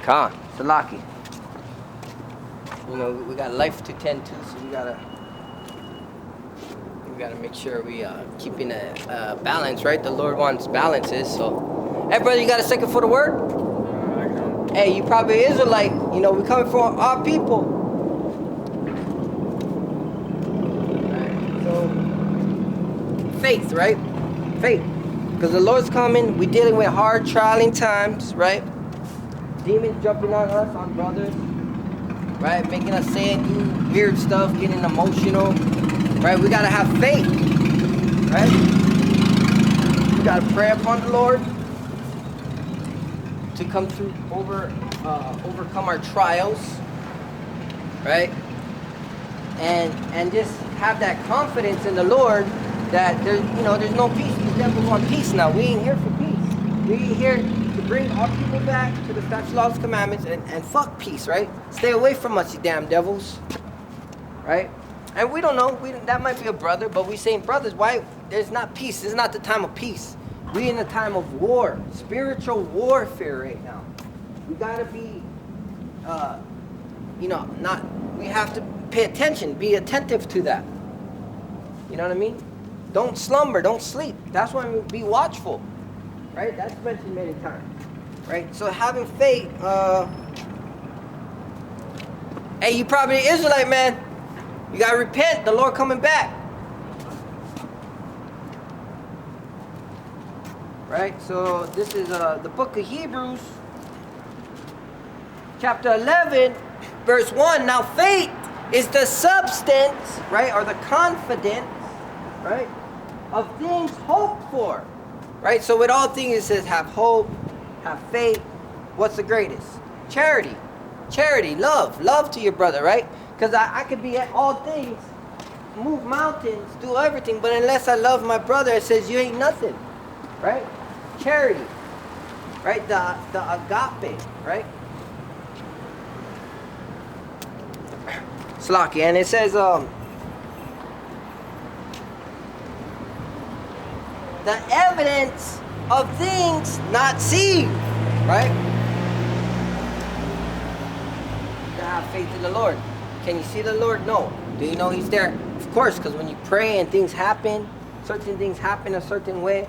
Khan, Salaki. You know, we got life to tend to, so we gotta make sure we keeping a balance, right? The Lord wants balances. So, hey, brother, you got a second for the word? Hey, you probably Israelite. You know, we coming from our people. Right, so, faith, right? Faith. Because the Lord's coming. We're dealing with hard, trying times, right? Demons jumping on us, on brothers, right? Making us say and do weird stuff, getting emotional, right? We got to have faith, right? We got to pray upon the Lord to come through, overcome our trials, right? And just have that confidence in the Lord that there's no peace. These devils want peace now. We ain't here for peace. We ain't here to bring our people back to the statutes, laws, commandments, and fuck peace, right? Stay away from us, you damn devils, right? And we don't know. That might be a brother, but we saying, brothers, why there's not peace? This is not the time of peace. We in a time of war, spiritual warfare right now. We gotta be, we have to pay attention, be attentive to that. You know what I mean? Don't slumber, don't sleep. That's why we be watchful, right? That's mentioned many times, right? So having faith, hey, you probably an Israelite, man. You gotta repent, the Lord coming back. Right, so this is the book of Hebrews, chapter 11, verse 1. Now faith is the substance, right, or the confidence, right, of things hoped for. Right, so with all things it says have hope, have faith. What's the greatest? Charity. Charity, love to your brother, right? Because I could be at all things, move mountains, do everything, but unless I love my brother, it says you ain't nothing, right? Charity, right? The agape, right? Slaki, and it says the evidence of things not seen, right? To have faith in the Lord. Can you see the Lord? No. Do you know He's there? Of course, because when you pray and things happen, certain things happen a certain way,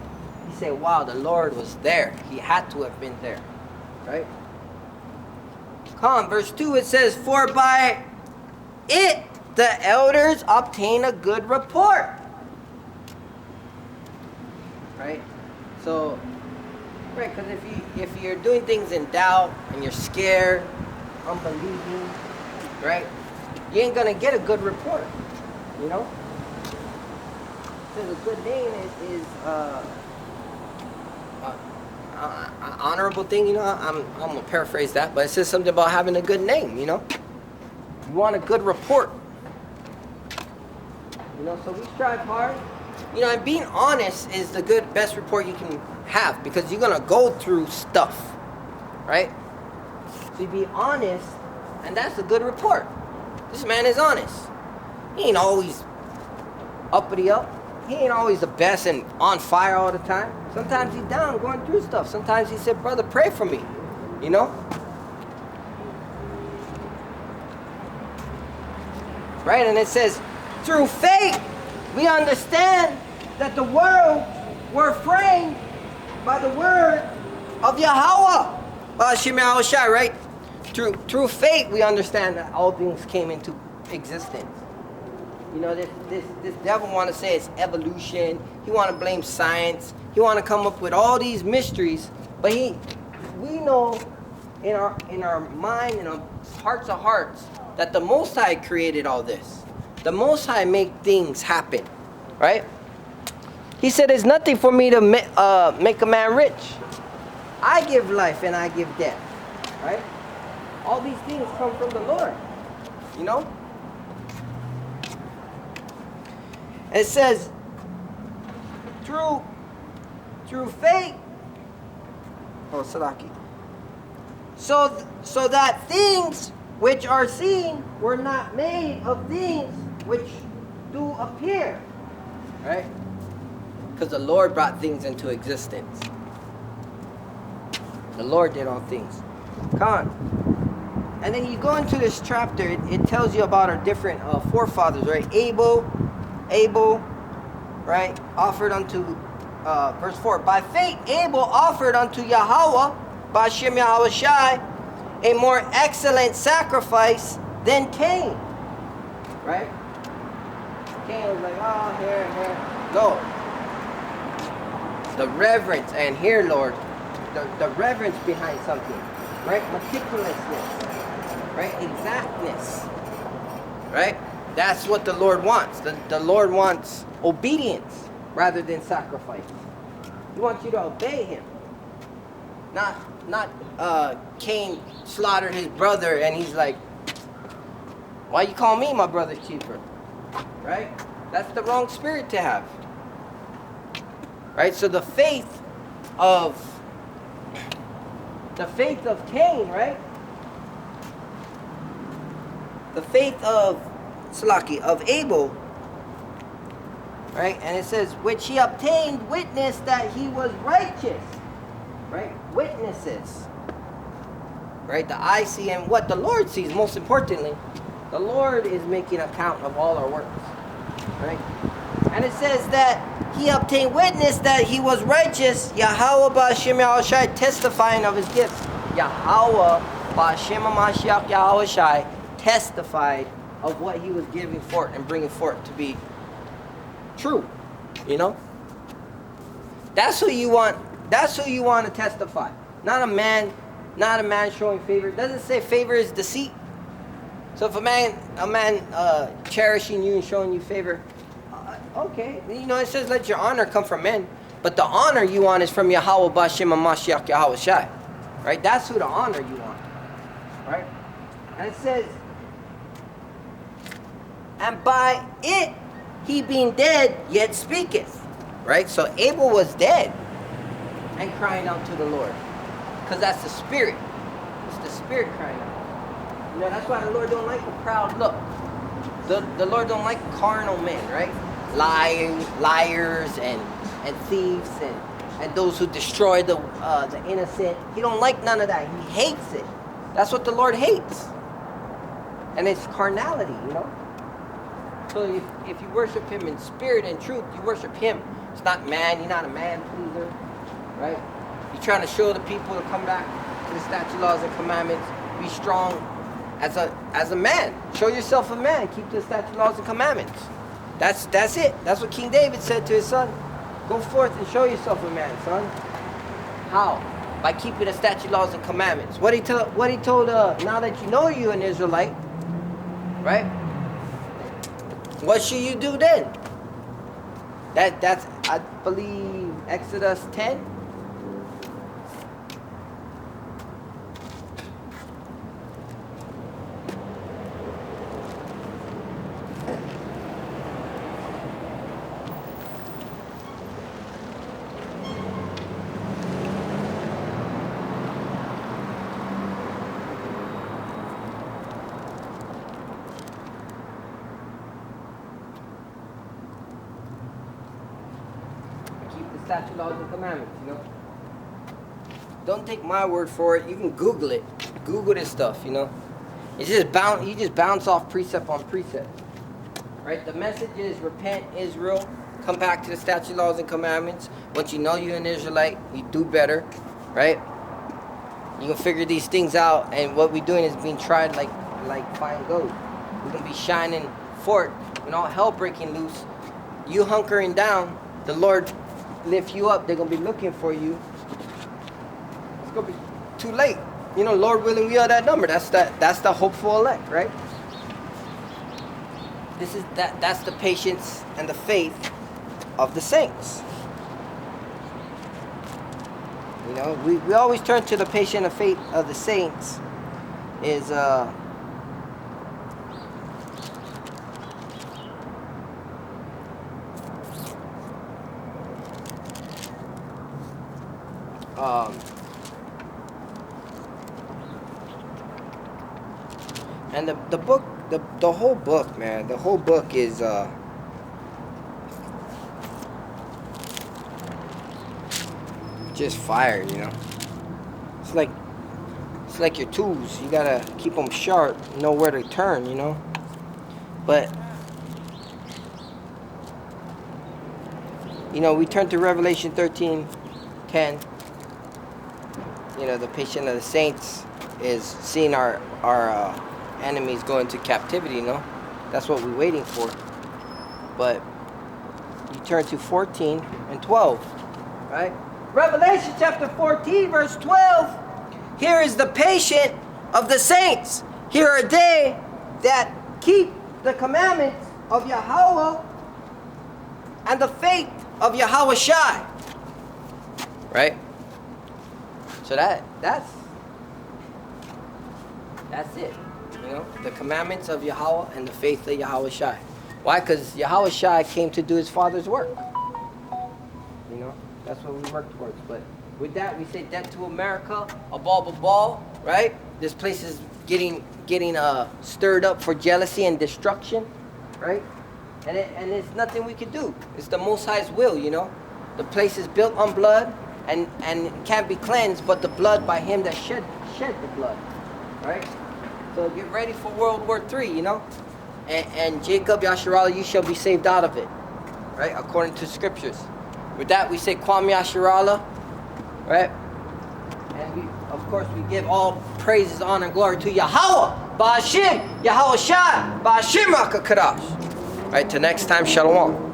you say, wow, the Lord was there. He had to have been there. Right? Come on, verse 2, it says, for by it the elders obtain a good report. Right? So, right, because if you're doing things in doubt and you're scared, unbelieving, right, you ain't gonna get a good report. You know? So a good name is an honorable thing, you know. I'm gonna paraphrase that, but it says something about having a good name, you know. You want a good report, you know. So we strive hard, you know, and being honest is the best report you can have, because you're gonna go through stuff, right? So you be honest, and that's a good report. This man is honest. He ain't always uppity up. He ain't always the best and on fire all the time. Sometimes he's down, going through stuff. Sometimes he said, brother, pray for me, you know? Right, and it says, through faith, we understand that the world were framed by the word of Yahweh. Shema Shai, right? Through faith, we understand that all things came into existence. You know, this devil want to say it's evolution. He want to blame science. He want to come up with all these mysteries. But we know in our mind, in our hearts of hearts, that the Most High created all this. The Most High make things happen, right? He said, "It's nothing for me to make a man rich. I give life and I give death," right? All these things come from the Lord, you know. It says, through faith, Salaki. So that things which are seen were not made of things which do appear, right? Because the Lord brought things into existence. The Lord did all things. Khan. And then you go into this chapter, it tells you about our different forefathers, right? Abel, right? Offered unto, verse 4. By faith, Abel offered unto Yahweh, Ba'ashem Yahweh Shai, a more excellent sacrifice than Cain. Right? Cain was like, oh, here. No. The reverence, and here, Lord, the reverence behind something. Right? Meticulousness. Right? Exactness. Right? That's what the Lord wants. The Lord wants obedience rather than sacrifice. He wants you to obey Him. Not Cain slaughtered his brother and he's like, why you call me my brother's keeper? Right? That's the wrong spirit to have. Right? So the faith of Cain, right? The faith of Abel, right? And it says, which he obtained witness that he was righteous. Right? Witnesses. Right? The eye see and what the Lord sees, most importantly. The Lord is making account of all our works. Right? And it says that he obtained witness that he was righteous. Yahweh Ba'ashem Yahweh Shai, testifying of his gifts. Yahweh Ba'ashem Mashiach Yahweh Shai testified of what he was giving forth and bringing forth to be true. You know? That's who you want. That's who you want to testify. Not a man showing favor. It doesn't say favor is deceit. So if a man cherishing you and showing you favor, okay. You know, it says let your honor come from men. But the honor you want is from Yahweh Ba'ashem Mashiach Yahweh Shai. Right? That's who the honor you want. Right? And it says, and by it he being dead yet speaketh. Right? So Abel was dead and crying out to the Lord. Because that's the spirit. It's the spirit crying out. You know, that's why the Lord don't like a proud look. The Lord don't like carnal men, right? Liars and thieves and those who destroy the innocent. He don't like none of that. He hates it. That's what the Lord hates. And it's carnality, you know? So if you worship Him in spirit and truth, you worship Him. It's not man. You're not a man pleaser, right? You're trying to show the people to come back to the statute, laws, and commandments. Be strong as a man. Show yourself a man. Keep the statute, laws, and commandments. That's it. That's what King David said to his son. Go forth and show yourself a man, son. How? By keeping the statute, laws, and commandments. What he told now that you know you're an Israelite, right? What should you do then? That's I believe Exodus 10. Statute, laws, and commandments, you know. Don't take my word for it. You can Google it. Google this stuff, you know. You just bounce off precept on precept. Right? The message is repent, Israel. Come back to the statute, laws, and commandments. Once you know you're an Israelite, you do better. Right? You can figure these things out, and what we're doing is being tried like fine gold. We're gonna be shining forth when all hell breaking loose. You hunkering down, the Lord lift you up. They're gonna be looking for you. It's gonna be too late. You know, Lord willing, we are that number. That's the hopeful elect, right? That's the patience and the faith of the saints. You know, we always turn to the patience and faith of the saints. Is and the book, the whole book, man, the whole book is just fire, you know. It's It's like your tools. You gotta keep them sharp, know where to turn, you know. But, you know, we turn to Revelation 13:10. You know, the patient of the saints is seeing our enemies go into captivity, you know. That's what we're waiting for. But you turn to 14 and 12, right? Revelation chapter 14, verse 12. Here is the patient of the saints. Here are they that keep the commandments of Yahweh and the faith of Yahweh Shai. Right? So that's it. You know, the commandments of Yahweh and the faith of Yahweh Shai. Why? Because Yahweh Shai came to do his Father's work. You know, that's what we work towards. But with that, we say death to America, a ball, right? This place is getting stirred up for jealousy and destruction, right? And there's nothing we can do. It's the Most High's will, you know. The place is built on blood and can't be cleansed, but the blood by him that shed the blood, right? So get ready for World War III, you know. And Jacob, Yasharallah, you shall be saved out of it, right? According to scriptures. With that, we say Kwam Yasharallah, right? And we, of course, we give all praises, honor, and glory to Yahweh, Ba'ashim, Yahweh Shai, Ba'ashim Rakakadash. Right, till next time, Shalom.